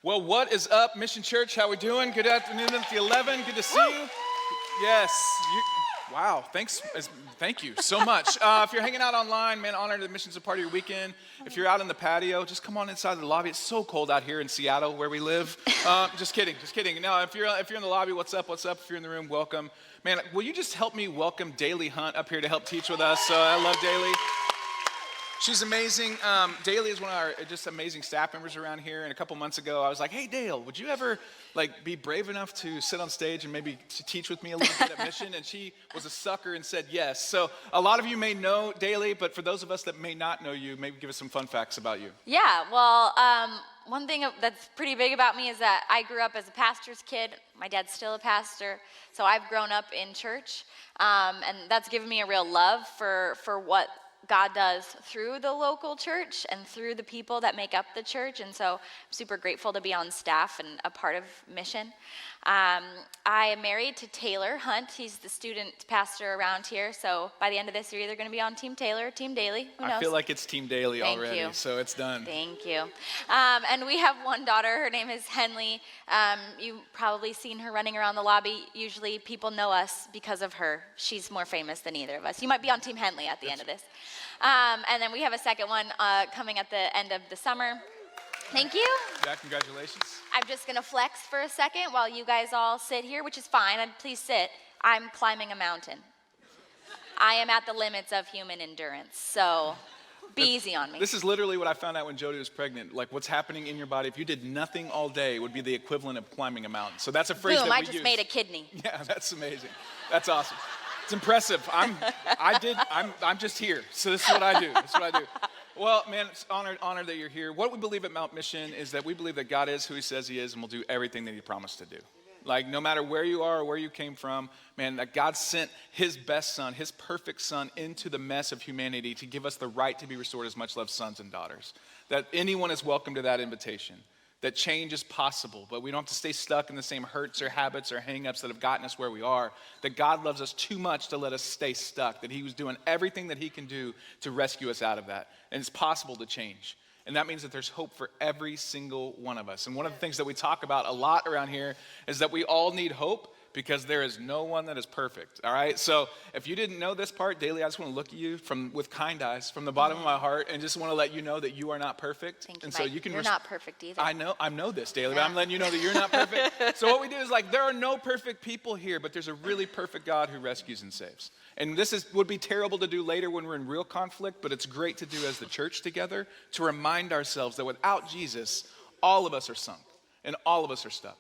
Well, what is up, Mission Church? How we doing? Good afternoon at the 11. Good to see you. Yes. Wow. Thanks. Thank you so much. If you're hanging out online, man, honored that mission's a part of your weekend. If you're out in the patio, just come on inside the lobby. It's so cold out here in Seattle where we live. Just kidding. No, if you're in the lobby, what's up? If you're in the room, welcome. Man, will you just help me welcome Daylie Hunt up here to help teach with us? I love Daylie. She's amazing. Daylie is one of our just amazing staff members around here. And a couple months ago, I was like, hey, Dale, would you ever be brave enough to sit on stage and maybe to teach with me a little bit at Mission? And she was a sucker and said yes. So a lot of you may know Daylie, but for those of us that may not know you, maybe give us some fun facts about you. Yeah, well, one thing that's pretty big about me is that I grew up as a pastor's kid. My dad's still a pastor, so I've grown up in church. And that's given me a real love for what God does through the local church and through the people that make up the church. And so I'm super grateful to be on staff and a part of Mission. I am married to Taylor Hunt. He's the student pastor around here. So by the end of this, you're either going to be on Team Taylor or Team Daylie. Who knows? I feel like it's Team Daylie already, you. So it's done. Thank you. And we have one daughter. Her name is Henley. You've probably seen her running around the lobby. Usually people know us because of her. She's more famous than either of us. You might be on Team Henley at the end of this. And then we have a second one coming at the end of the summer. Thank you. Yeah, congratulations. I'm just going to flex for a second while you guys all sit here, which is fine. Please sit. I'm climbing a mountain. I am at the limits of human endurance, so be easy on me. This is literally what I found out when Jody was pregnant. Like what's happening in your body, if you did nothing all day, would be the equivalent of climbing a mountain. So that's a phrase Boom, that we I just use. made a kidney. Yeah, that's amazing. That's awesome. It's impressive. I'm just here. So this is what I do. Well, man, it's honored that you're here. What we believe at Mount Mission is that we believe that God is who he says he is and will do everything that he promised to do. Like no matter where you are or where you came from, man, that God sent his best son, his perfect son into the mess of humanity to give us the right to be restored as much loved sons and daughters. That anyone is welcome to that invitation. That change is possible, but we don't have to stay stuck in the same hurts or habits or hang-ups that have gotten us where we are. That God loves us too much to let us stay stuck. That he was doing everything that he can do to rescue us out of that. And it's possible to change. And that means that there's hope for every single one of us. And one of the things that we talk about a lot around here is that we all need hope because there is no one that is perfect, all right? So if you didn't know this part, Daylie, I just want to look at you with kind eyes from the bottom of my heart and just want to let you know that you are not perfect. Thank you, and Mike. so you can you're not perfect either. I know this, Daylie, but I'm letting you know that you're not perfect. So what we do is there are no perfect people here, but there's a really perfect God who rescues and saves. And this would be terrible to do later when we're in real conflict, but it's great to do as the church together to remind ourselves that without Jesus, all of us are sunk and all of us are stuck.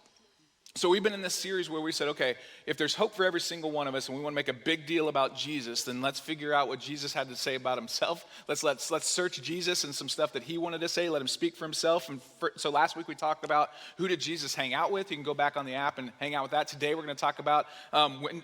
So we've been in this series where we said, okay, if there's hope for every single one of us and we want to make a big deal about Jesus, then let's figure out what Jesus had to say about himself. Let's search Jesus and some stuff that he wanted to say. Let him speak for himself. So last week we talked about who did Jesus hang out with. You can go back on the app and hang out with that. Today we're going to talk about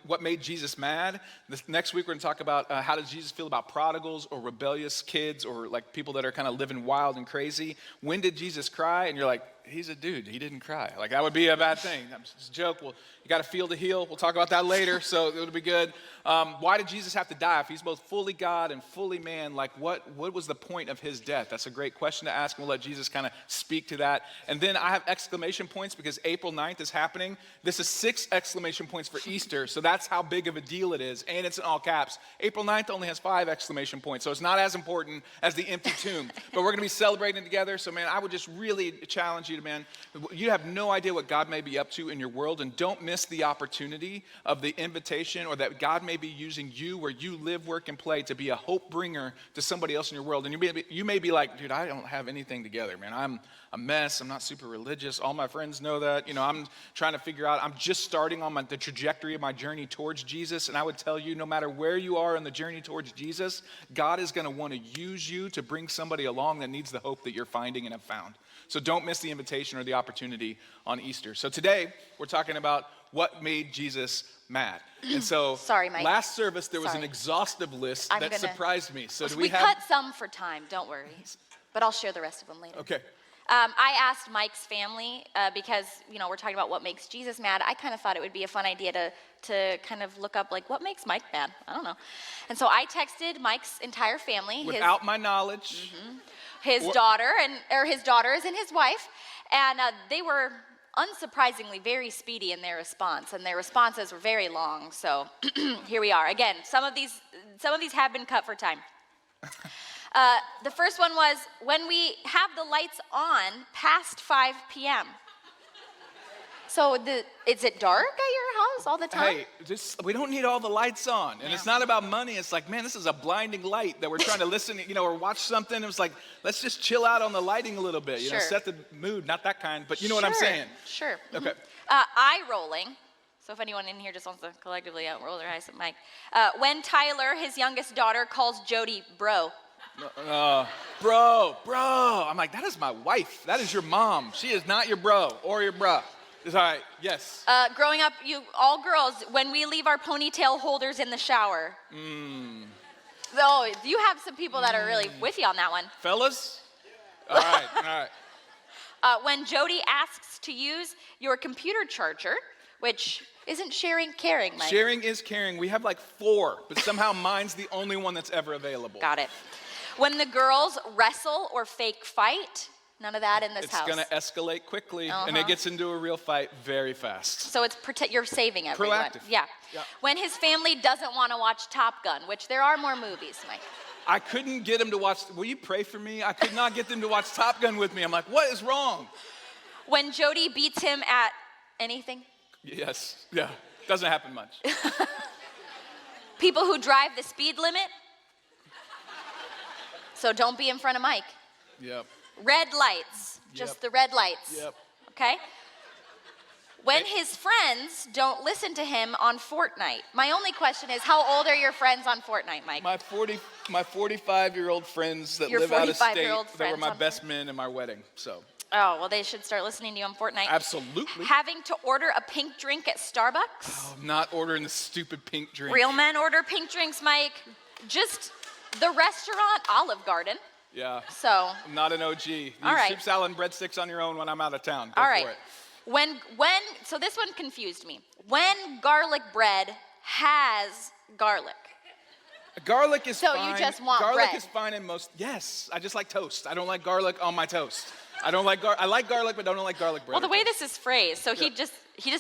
what made Jesus mad. Next week we're going to talk about how does Jesus feel about prodigals or rebellious kids or people that are kind of living wild and crazy. When did Jesus cry? And you're like, he's a dude. He didn't cry. That would be a bad thing. It's a joke. Well, you got to feel to heal. We'll talk about that later, so it'll be good. Why did Jesus have to die? If he's both fully God and fully man, what was the point of his death? That's a great question to ask. We'll let Jesus kind of speak to that. And then I have exclamation points because April 9th is happening. This is 6 exclamation points for Easter, so that's how big of a deal it is, and it's in all caps. April 9th only has 5 exclamation points, so it's not as important as the empty tomb. But we're going to be celebrating together, so man, I would just really challenge you to, man, you have no idea what God may be up to in your world, and don't miss the opportunity of the invitation or that God may be using you where you live, work, and play to be a hope bringer to somebody else in your world. And you may be like, dude, I don't have anything together, man. I'm a mess. I'm not super religious. All my friends know that. I'm trying to figure out, I'm just starting on the trajectory of my journey towards Jesus. And I would tell you, no matter where you are in the journey towards Jesus, God is going to want to use you to bring somebody along that needs the hope that you're finding and have found. So don't miss the invitation or the opportunity on Easter. So today, we're talking about what made Jesus mad. And so Sorry, Mike. Last service, there was an exhaustive list surprised me. So we cut some for time, don't worry. But I'll share the rest of them later. Okay. I asked Mike's family because, we're talking about what makes Jesus mad. I kind of thought it would be a fun idea to kind of look up, like, what makes Mike mad? I don't know. And so I texted Mike's entire family. Without my knowledge. His daughter, his daughters and his wife. And they were unsurprisingly very speedy in their response. And their responses were very long. So here we are. Again, some of these have been cut for time. The first one was, when we have the lights on past 5 p.m. So is it dark at your house all the time? Hey, we don't need all the lights on. And it's not about money. It's like, man, this is a blinding light that we're trying to listen, or watch something. It was like, let's just chill out on the lighting a little bit, Sure. set the mood. Not that kind, but you know what I'm saying. Sure. Okay. Eye rolling. So if anyone in here just wants to collectively roll their eyes at Mike. When Tyler, his youngest daughter, calls Jody bro. Bro. I'm like, that is my wife. That is your mom. She is not your bro or your bruh. It's all right. Yes. Growing up, all girls, when we leave our ponytail holders in the shower. So you have some people that are really with you on that one. Fellas? All right. When Jody asks to use your computer charger, which isn't sharing caring, Mike? Sharing is caring. We have like 4, but somehow mine's the only one that's ever available. Got it. When the girls wrestle or fake fight, none of that in this house. It's going to escalate quickly, and it gets into a real fight very fast. So it's you're saving everyone. Proactive. Yeah. When his family doesn't want to watch Top Gun, which there are more movies, Mike. I couldn't get him to watch. Will you pray for me? I could not get them to watch Top Gun with me. I'm like, what is wrong? When Jody beats him at anything. Yes. Yeah. Doesn't happen much. People who drive the speed limit. So don't be in front of Mike. Yep. Red lights. Just the red lights. Yep. Okay? When his friends don't listen to him on Fortnite. My only question is, how old are your friends on Fortnite, Mike? My 45-year-old friends that live out of state, they were my best men in my wedding, so. Oh, well, they should start listening to you on Fortnite. Absolutely. Having to order a pink drink at Starbucks. Oh, I'm not ordering the stupid pink drink. Real men order pink drinks, Mike. Just the restaurant, Olive Garden. Yeah. So. I'm not an OG. You All right. soup salad and breadsticks on your own when I'm out of town. Go All right. for it. When, so this one confused me. When garlic bread has garlic. Garlic is fine. So you just want garlic bread. is fine in most. Yes, I just like toast. I don't like garlic on my toast. I don't like I like garlic, but I don't like garlic bread. Well, the way this is phrased, so he just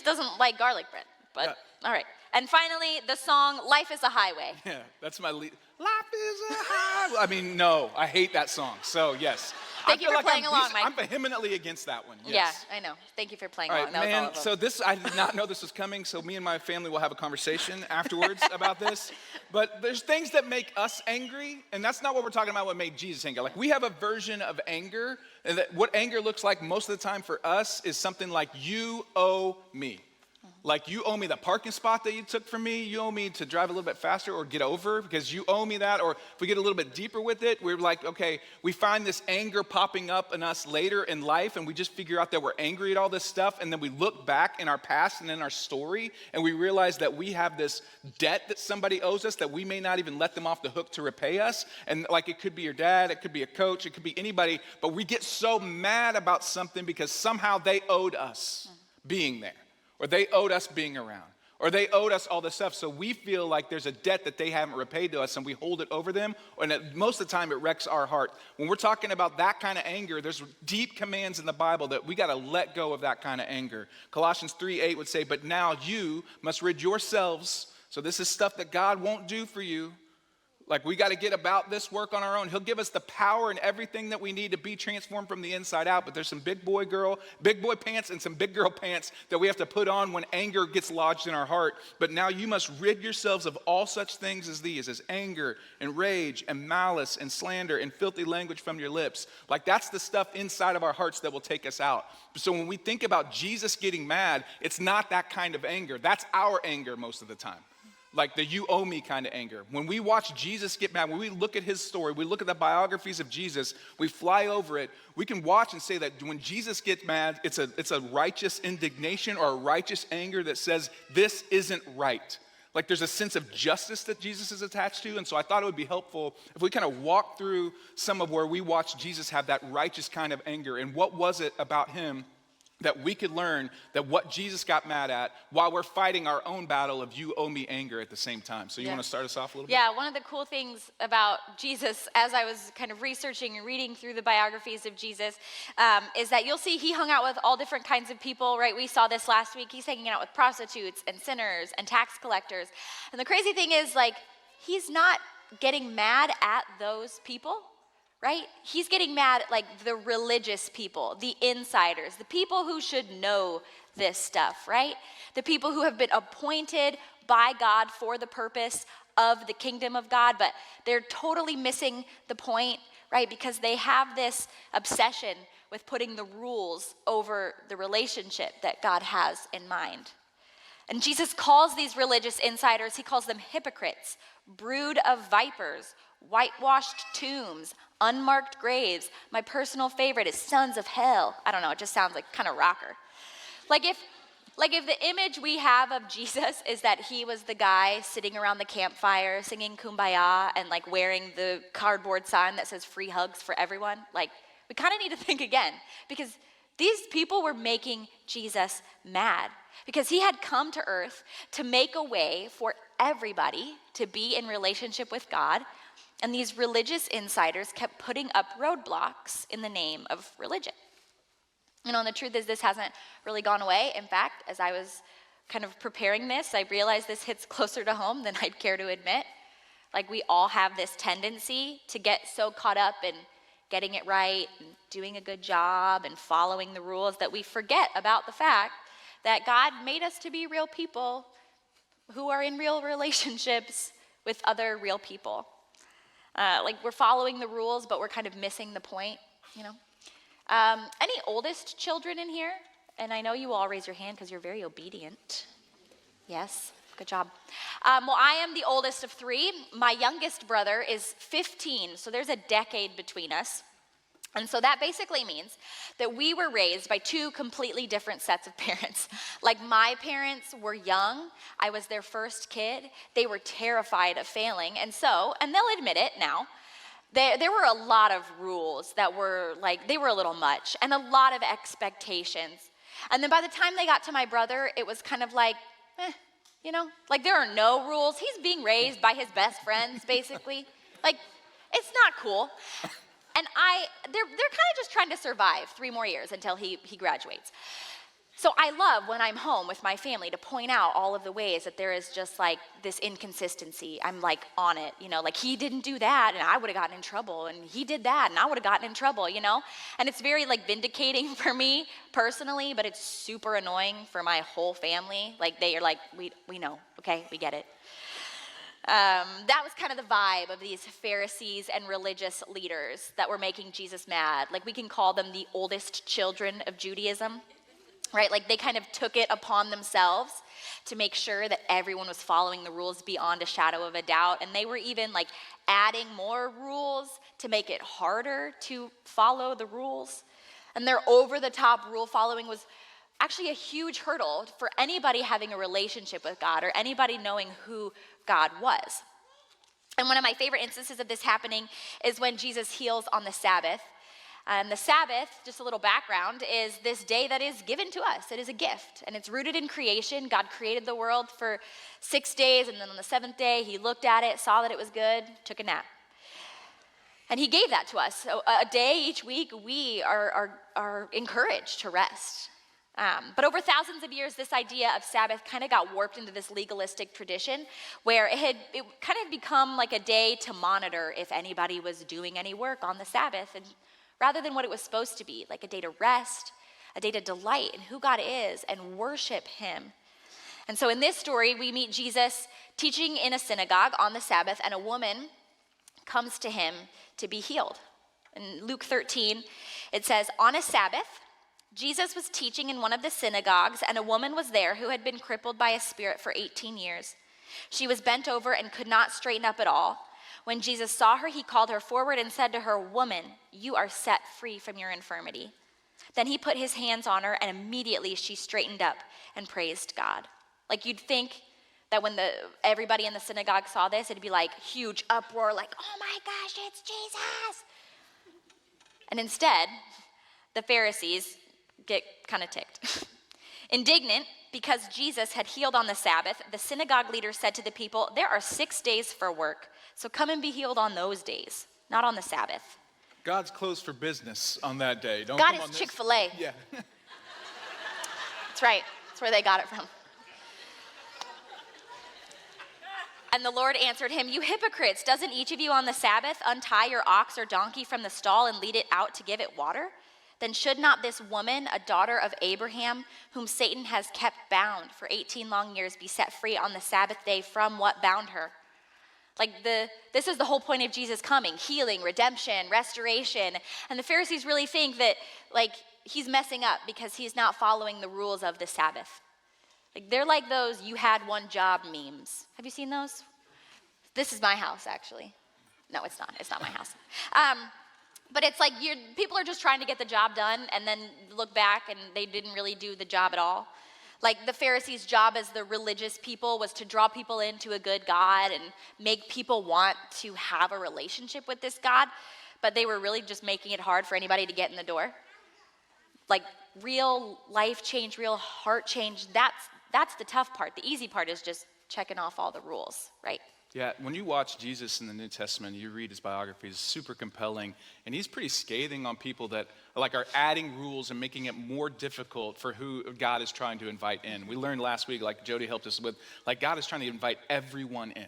doesn't like garlic bread. But all right. And finally, the song "Life Is a Highway." Yeah, that's my lead. Life is a highway. I mean, no, I hate that song. So yes. Thank you for playing along, Mike. I'm vehemently against that one. Yes. Yeah, I know. Thank you for playing All along. right, That man. was all of them. So I did not know this was coming. So me and my family will have a conversation afterwards about this. But there's things that make us angry, and that's not what we're talking about. What made Jesus angry? Like we have a version of anger, and that what anger looks like most of the time for us is something like you owe me. Like you owe me the parking spot that you took from me. You owe me to drive a little bit faster or get over because you owe me that. Or if we get a little bit deeper with it, we're like, okay, we find this anger popping up in us later in life and we just figure out that we're angry at all this stuff. And then we look back in our past and in our story and we realize that we have this debt that somebody owes us that we may not even let them off the hook to repay us. And like it could be your dad, it could be a coach, it could be anybody. But we get so mad about something because somehow they owed us being there. Or they owed us being around, or they owed us all this stuff. So we feel like there's a debt that they haven't repaid to us and we hold it over them. And most of the time it wrecks our heart. When we're talking about that kind of anger, there's deep commands in the Bible that we got to let go of that kind of anger. Colossians 3:8 would say, but now you must rid yourselves. So this is stuff that God won't do for you. Like we got to get about this work on our own. He'll give us the power and everything that we need to be transformed from the inside out. But there's some big boy pants and some big girl pants that we have to put on when anger gets lodged in our heart. But now you must rid yourselves of all such things as these, as anger and rage and malice and slander and filthy language from your lips. Like that's the stuff inside of our hearts that will take us out. So when we think about Jesus getting mad, it's not that kind of anger. That's our anger most of the time. Like the you owe me kind of anger. When we watch Jesus get mad, when we look at his story, we look at the biographies of Jesus, we fly over it, we can watch and say that when Jesus gets mad, it's a righteous indignation or a righteous anger that says this isn't right. Like there's a sense of justice that Jesus is attached to. And so I thought it would be helpful if we kind of walk through some of where we watch Jesus have that righteous kind of anger. And what was it about him that we could learn that what Jesus got mad at while we're fighting our own battle of you owe me anger at the same time. So you want to start us off a little bit? Yeah, one of the cool things about Jesus, as I was kind of researching and reading through the biographies of Jesus, is that you'll see he hung out with all different kinds of people, right? We saw this last week. He's hanging out with prostitutes and sinners and tax collectors. And the crazy thing is, like, he's not getting mad at those people, right? He's getting mad at like the religious people, the insiders, the people who should know this stuff, right? The people who have been appointed by God for the purpose of the kingdom of God, but they're totally missing the point, right? Because they have this obsession with putting the rules over the relationship that God has in mind. And Jesus calls these religious insiders, he calls them hypocrites, brood of vipers, whitewashed tombs, unmarked graves. My personal favorite is sons of hell. I don't know, it just sounds like kind of rocker. Like if the image we have of Jesus is that he was the guy sitting around the campfire singing Kumbaya and like wearing the cardboard sign that says free hugs for everyone, like we kind of need to think again, because these people were making Jesus mad because he had come to earth to make a way for everybody to be in relationship with God. And these religious insiders kept putting up roadblocks in the name of religion. You know, and the truth is this hasn't really gone away. In fact, as I was kind of preparing this, I realized this hits closer to home than I'd care to admit. Like we all have this tendency to get so caught up in getting it right and doing a good job and following the rules that we forget about the fact that God made us to be real people who are in real relationships with other real people. Like we're following the rules, but we're kind of missing the point, you know? Any oldest children in here? And I know you all raise your hand because you're very obedient. Yes, good job. Well, I am the oldest of three. My youngest brother is 15, so there's a decade between us. And so that basically means that we were raised by two completely different sets of parents. Like my parents were young. I was their first kid. They were terrified of failing. And they'll admit it now, there were a lot of rules that were like, they were a little much and a lot of expectations. And then by the time they got to my brother, it was kind of like, you know, like there are no rules. He's being raised by his best friends, basically. Like, it's not cool. And they're kind of just trying to survive 3 more years until he graduates. So I love when I'm home with my family to point out all of the ways that there is just like this inconsistency. I'm like on it, you know, like he didn't do that and I would have gotten in trouble, and he did that and I would have gotten in trouble, you know? And it's very like vindicating for me personally, but it's super annoying for my whole family. Like they are like, we know, okay, we get it. That was kind of the vibe of these Pharisees and religious leaders that were making Jesus mad. Like we can call them the oldest children of Judaism, right? Like they kind of took it upon themselves to make sure that everyone was following the rules beyond a shadow of a doubt. And they were even like adding more rules to make it harder to follow the rules. And their over-the-top rule following was actually a huge hurdle for anybody having a relationship with God or anybody knowing who God was. And one of my favorite instances of this happening is when Jesus heals on the Sabbath. And the Sabbath, just a little background, is this day that is given to us. It is a gift, and it's rooted in creation. God created the world for 6 days, and then on the 7th day, he looked at it, saw that it was good, took a nap. And he gave that to us. So a day each week, we are encouraged to rest. But over thousands of years, this idea of Sabbath kind of got warped into this legalistic tradition where it kind of become like a day to monitor if anybody was doing any work on the Sabbath, and rather than what it was supposed to be, like a day to rest, a day to delight in who God is and worship him. And so in this story, we meet Jesus teaching in a synagogue on the Sabbath, and a woman comes to him to be healed. In Luke 13, it says, on a Sabbath, Jesus was teaching in one of the synagogues, and a woman was there who had been crippled by a spirit for 18 years. She was bent over and could not straighten up at all. When Jesus saw her, he called her forward and said to her, "Woman, you are set free from your infirmity." Then he put his hands on her, and immediately she straightened up and praised God. Like you'd think that when everybody in the synagogue saw this, it'd be like huge uproar, like, oh my gosh, it's Jesus. And instead, the Pharisees get kind of ticked. Indignant, because Jesus had healed on the Sabbath, the synagogue leader said to the people, there are 6 days for work, so come and be healed on those days, not on the Sabbath. God's closed for business on that day. Don't God come on is this. Chick-fil-A. Yeah. That's right. That's where they got it from. And the Lord answered him, you hypocrites, doesn't each of you on the Sabbath untie your ox or donkey from the stall and lead it out to give it water? Then should not this woman, a daughter of Abraham, whom Satan has kept bound for 18 long years, be set free on the Sabbath day from what bound her? This is the whole point of Jesus coming, healing, redemption, restoration. And the Pharisees really think that he's messing up because he's not following the rules of the Sabbath. They're like those "you had one job" memes. Have you seen those? This is my house, actually. No, it's not. It's not my house. But it's like people are just trying to get the job done and then look back and they didn't really do the job at all. Like the Pharisees' job as the religious people was to draw people into a good God and make people want to have a relationship with this God, but they were really just making it hard for anybody to get in the door. Like real life change, real heart change, that's the tough part. The easy part is just checking off all the rules, right? Yeah, when you watch Jesus in the New Testament, you read his biography, it's super compelling, and he's pretty scathing on people that are adding rules and making it more difficult for who God is trying to invite in. We learned last week, like Jody helped us with, God is trying to invite everyone in.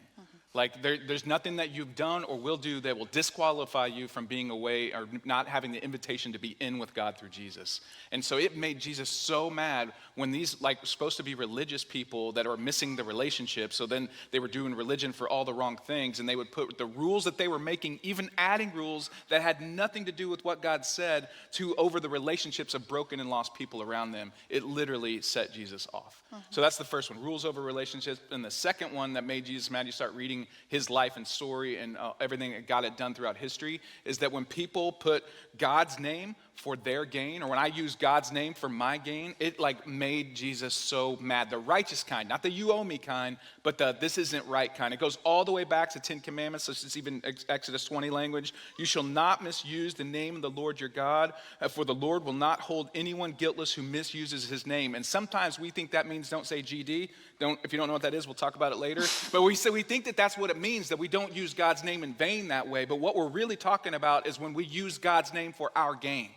There's nothing that you've done or will do that will disqualify you from being away or not having the invitation to be in with God through Jesus. And so it made Jesus so mad when these supposed to be religious people that are missing the relationship. So then they were doing religion for all the wrong things, and they would put the rules that they were making, even adding rules that had nothing to do with what God said, to over the relationships of broken and lost people around them. It literally set Jesus off. So that's the first one, rules over relationships. And the second one that made Jesus mad, you start reading his life and story and everything that God had done throughout history, is that when people put God's name for their gain, or when I use God's name for my gain, it made Jesus so mad. The righteous kind, not the you owe me kind, but the this isn't right kind. It goes all the way back to 10 Commandments, so it's even Exodus 20 language. You shall not misuse the name of the Lord your God, for the Lord will not hold anyone guiltless who misuses his name. And sometimes we think that means don't say GD. If you don't know what that is, we'll talk about it later. But we think that that's what it means, that we don't use God's name in vain that way. But what we're really talking about is when we use God's name for our gain,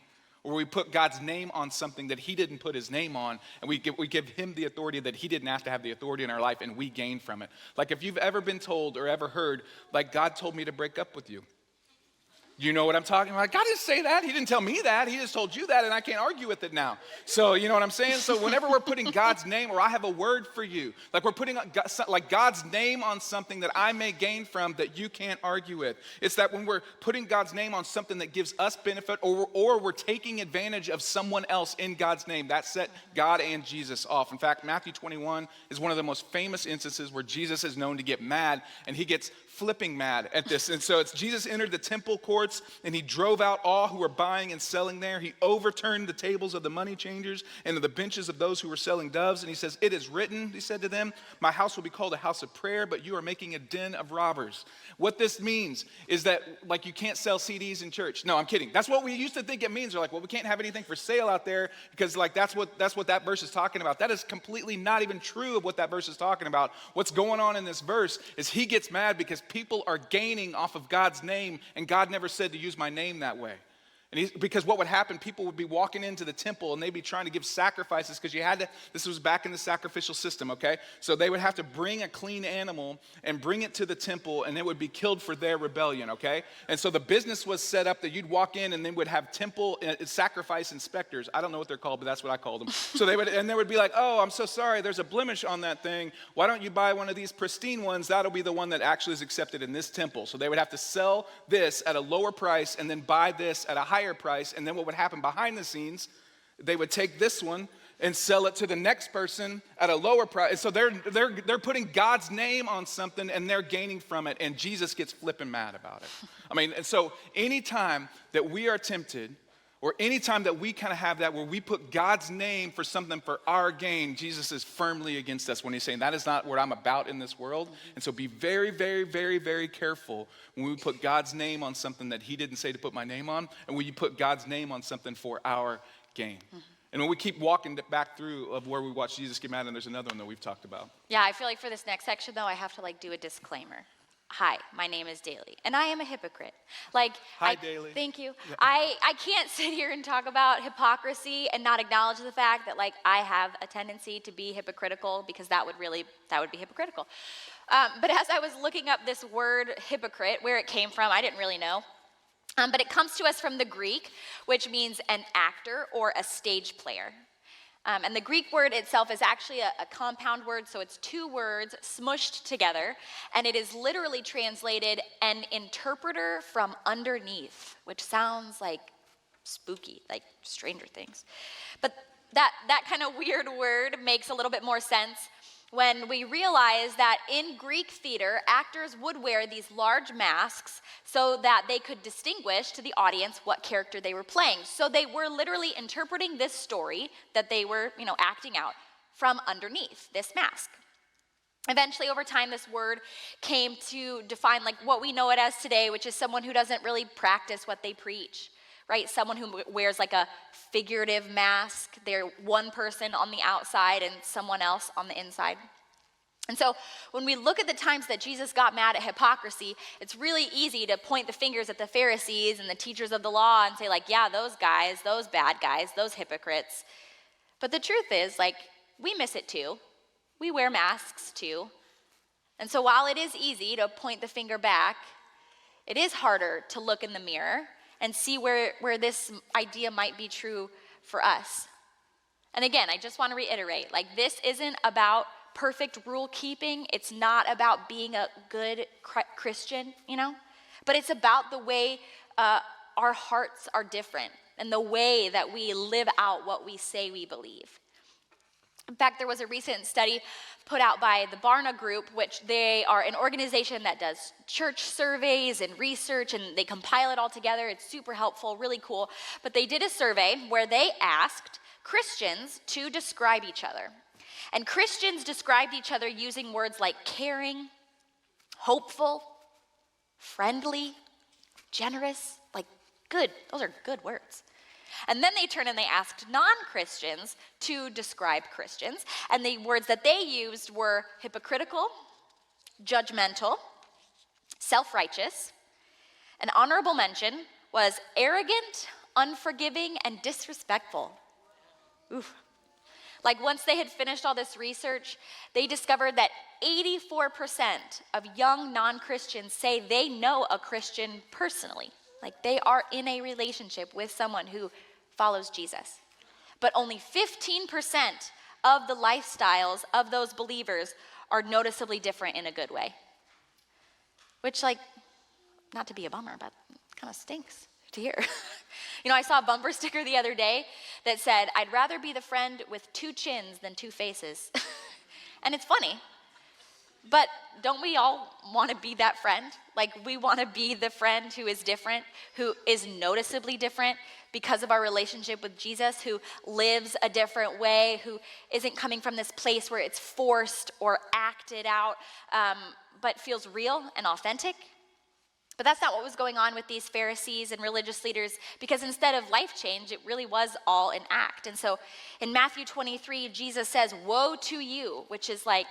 or we put God's name on something that he didn't put his name on, and we give him the authority that he didn't have to have the authority in our life, and we gain from it. If you've ever been told or ever heard, God told me to break up with you. You know what I'm talking about? God didn't say that. He didn't tell me that. He just told you that, and I can't argue with it now. So you know what I'm saying? So whenever we're putting God's name, or I have a word for you, we're putting God's name on something that I may gain from that you can't argue with. It's that when we're putting God's name on something that gives us benefit, or we're taking advantage of someone else in God's name, that set God and Jesus off. In fact, Matthew 21 is one of the most famous instances where Jesus is known to get mad, and he gets flipping mad at this. And so it's Jesus entered the temple courts and he drove out all who were buying and selling there. He overturned the tables of the money changers and the benches of those who were selling doves. And he says, it is written, he said to them, my house will be called a house of prayer, but you are making a den of robbers. What this means is that you can't sell CDs in church. No, I'm kidding. That's what we used to think it means. We're we can't have anything for sale out there because that's what that verse is talking about. That is completely not even true of what that verse is talking about. What's going on in this verse is he gets mad because people are gaining off of God's name, and God never said to use my name that way. And because what would happen, people would be walking into the temple and they'd be trying to give sacrifices because you had to, this was back in the sacrificial system, okay? So they would have to bring a clean animal and bring it to the temple, and it would be killed for their rebellion, okay? And so the business was set up that you'd walk in and they would have temple sacrifice inspectors. I don't know what they're called, but that's what I called them. So they would be like, oh, I'm so sorry, there's a blemish on that thing. Why don't you buy one of these pristine ones? That'll be the one that actually is accepted in this temple. So they would have to sell this at a lower price and then buy this at a higher price, and then what would happen behind the scenes, they would take this one and sell it to the next person at a lower price. So they're putting God's name on something and they're gaining from it, and Jesus gets flipping mad about it. And so anytime that we are tempted or anytime that we kind of have that where we put God's name for something for our gain, Jesus is firmly against us when he's saying that is not what I'm about in this world. And so be very, very, very, very careful when we put God's name on something that he didn't say to put my name on, and when you put God's name on something for our gain. And when we keep walking back through of where we watch Jesus get mad, and there's another one that we've talked about. Yeah, I feel like for this next section, though, I have to do a disclaimer. Hi, my name is Daylie, and I am a hypocrite. Hi, Daylie. Thank you. Yeah. I can't sit here and talk about hypocrisy and not acknowledge the fact that I have a tendency to be hypocritical, because that would be hypocritical. But as I was looking up this word hypocrite, where it came from, I didn't really know. But it comes to us from the Greek, which means an actor or a stage player. And the Greek word itself is actually a compound word, so it's two words smushed together, and it is literally translated an interpreter from underneath, which sounds like spooky, like Stranger Things. But that kind of weird word makes a little bit more sense when we realize that in Greek theater, actors would wear these large masks so that they could distinguish to the audience what character they were playing. So they were literally interpreting this story that they were, acting out from underneath this mask. Eventually, over time, this word came to define what we know it as today, which is someone who doesn't really practice what they preach, right? Someone who wears a figurative mask. They're one person on the outside and someone else on the inside. And so when we look at the times that Jesus got mad at hypocrisy, it's really easy to point the fingers at the Pharisees and the teachers of the law and say yeah, those guys, those bad guys, those hypocrites. But the truth is, we miss it too. We wear masks too. And so while it is easy to point the finger back, it is harder to look in the mirror and see where this idea might be true for us. And again, I just want to reiterate, this isn't about perfect rule keeping. It's not about being a good Christian, but it's about the way our hearts are different and the way that we live out what we say we believe. In fact, there was a recent study put out by the Barna Group, which they are an organization that does church surveys and research, and they compile it all together. It's super helpful, really cool. But they did a survey where they asked Christians to describe each other. And Christians described each other using words like caring, hopeful, friendly, generous, good. Those are good words. And then they turned and they asked non-Christians to describe Christians. And the words that they used were hypocritical, judgmental, self-righteous. An honorable mention was arrogant, unforgiving, and disrespectful. Oof. Once they had finished all this research, they discovered that 84% of young non-Christians say they know a Christian personally. They are in a relationship with someone who follows Jesus. But only 15% of the lifestyles of those believers are noticeably different in a good way. Which, not to be a bummer, but kind of stinks to hear. I saw a bumper sticker the other day that said, "I'd rather be the friend with two chins than two faces." And it's funny. But don't we all want to be that friend? We want to be the friend who is different, who is noticeably different because of our relationship with Jesus, who lives a different way, who isn't coming from this place where it's forced or acted out, but feels real and authentic. But that's not what was going on with these Pharisees and religious leaders, because instead of life change, it really was all an act. And so in Matthew 23, Jesus says, "Woe to you," which is the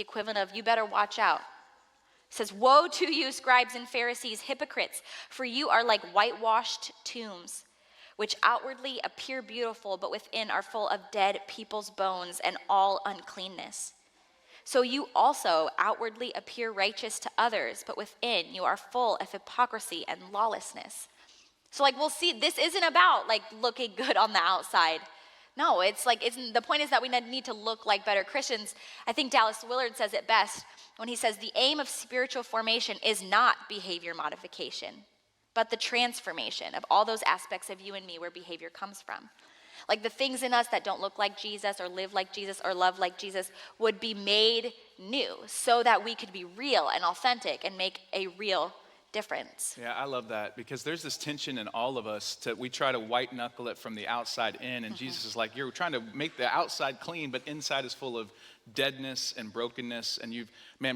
equivalent of "you better watch out." It says, "Woe to you, scribes and Pharisees, hypocrites, for you are like whitewashed tombs, which outwardly appear beautiful, but within are full of dead people's bones and all uncleanness. So you also outwardly appear righteous to others, but within you are full of hypocrisy and lawlessness." So we'll see, this isn't about looking good on the outside. No, it's the point is that we need to look like better Christians. I think Dallas Willard says it best when he says the aim of spiritual formation is not behavior modification, but the transformation of all those aspects of you and me where behavior comes from. The things in us that don't look like Jesus or live like Jesus or love like Jesus would be made new so that we could be real and authentic and make a real difference. Yeah, I love that because there's this tension in all of us we try to white knuckle it from the outside in, and Jesus is like, you're trying to make the outside clean, but inside is full of deadness and brokenness, and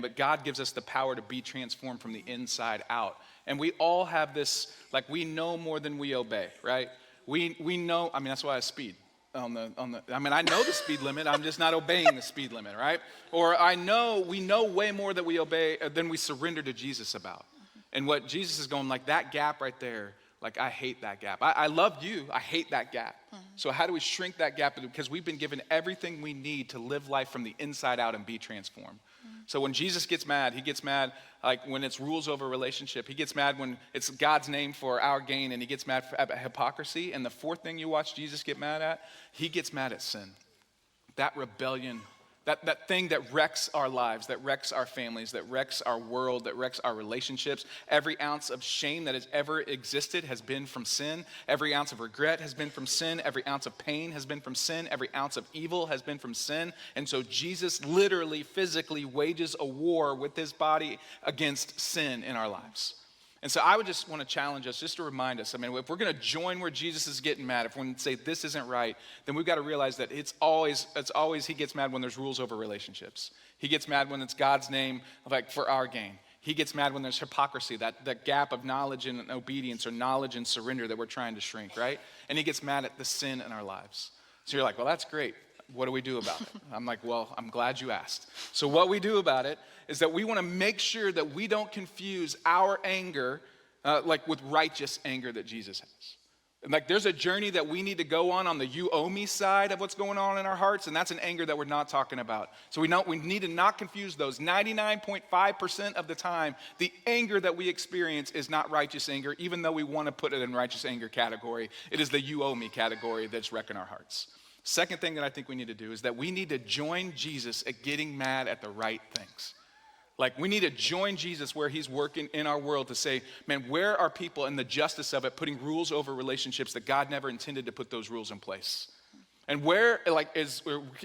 but God gives us the power to be transformed from the inside out. And we all have this, like, we know more than we obey, right? We know, that's why I speed. I know the speed limit, I'm just not obeying the speed limit, right? Or we know way more that we obey than we surrender to Jesus about. And what Jesus is going, like, that gap right there, like, I hate that gap. I love you, I hate that gap. So how do we shrink that gap? Because we've been given everything we need to live life from the inside out and be transformed. So when Jesus gets mad, he gets mad like when it's rules over relationship. He gets mad when it's God's name for our gain, and he gets mad at hypocrisy. And the fourth thing you watch Jesus get mad at, he gets mad at sin. That rebellion, that thing that wrecks our lives, that wrecks our families, that wrecks our world, that wrecks our relationships. Every ounce of shame that has ever existed has been from sin. Every ounce of regret has been from sin. Every ounce of pain has been from sin. Every ounce of evil has been from sin. And so Jesus literally, physically wages a war with his body against sin in our lives. And so I would just want to challenge us, just to remind us, if we're going to join where Jesus is getting mad, if we're going to say this isn't right, then we've got to realize that it's always he gets mad when there's rules over relationships. He gets mad when it's God's name, like, for our gain. He gets mad when there's hypocrisy, that gap of knowledge and obedience, or knowledge and surrender that we're trying to shrink, right? And he gets mad at the sin in our lives. So you're like, well, that's great. What do we do about it? I'm like, well, I'm glad you asked. So what we do about it is that we want to make sure that we don't confuse our anger with righteous anger that Jesus has. And like, there's a journey that we need to go on the you owe me side of what's going on in our hearts, and that's an anger that we're not talking about. So we need to not confuse those. 99.5% of the time, the anger that we experience is not righteous anger, even though we want to put it in righteous anger category. It is the you owe me category that's wrecking our hearts. Second thing that I think we need to do is that we need to join Jesus at getting mad at the right things. Like, we need to join Jesus where he's working in our world to say, man, where are people in the justice of it putting rules over relationships that God never intended to put those rules in place? And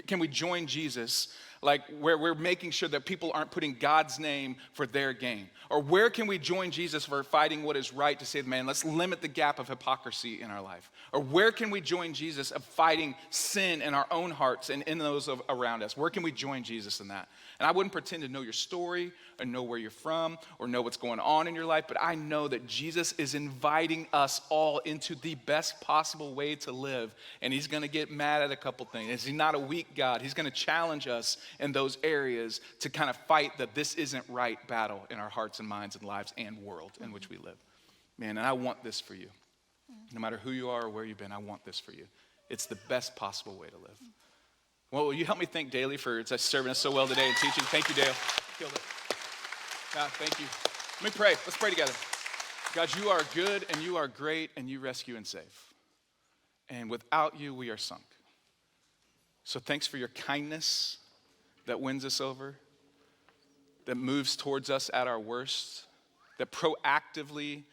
can we join Jesus, like, where we're making sure that people aren't putting God's name for their gain? Or where can we join Jesus for fighting what is right to say, man, let's limit the gap of hypocrisy in our life? Or where can we join Jesus of fighting sin in our own hearts and in those around us? Where can we join Jesus in that? And I wouldn't pretend to know your story or know where you're from or know what's going on in your life, but I know that Jesus is inviting us all into the best possible way to live. And he's going to get mad at a couple things. He's not a weak God. He's going to challenge us in those areas to kind of fight the this isn't right battle in our hearts and minds and lives and world in which we live. Man, and I want this for you. No matter who you are or where you've been, I want this for you. It's the best possible way to live. Well, will you help me thank Daylie for serving us so well today and teaching? Thank you, Dale. Killed it. God, thank you. Let me pray. Let's pray together. God, you are good and you are great and you rescue and save. And without you, we are sunk. So thanks for your kindness that wins us over, that moves towards us at our worst, that proactively,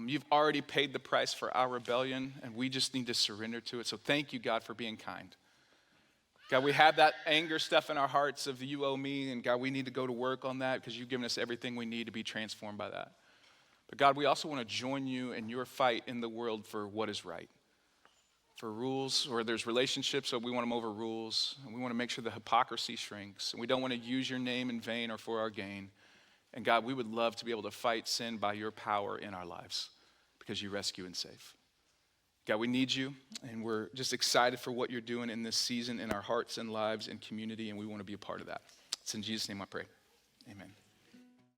you've already paid the price for our rebellion and we just need to surrender to it. So thank you, God, for being kind. God, we have that anger stuff in our hearts of you owe me, and God, we need to go to work on that because you've given us everything we need to be transformed by that. But God, we also want to join you in your fight in the world for what is right. For rules, or there's relationships, so we want them over rules, and we want to make sure the hypocrisy shrinks, and we don't want to use your name in vain or for our gain. And God, we would love to be able to fight sin by your power in our lives because you rescue and save. God, we need you, and we're just excited for what you're doing in this season in our hearts and lives and community, and we want to be a part of that. It's in Jesus' name I pray. Amen.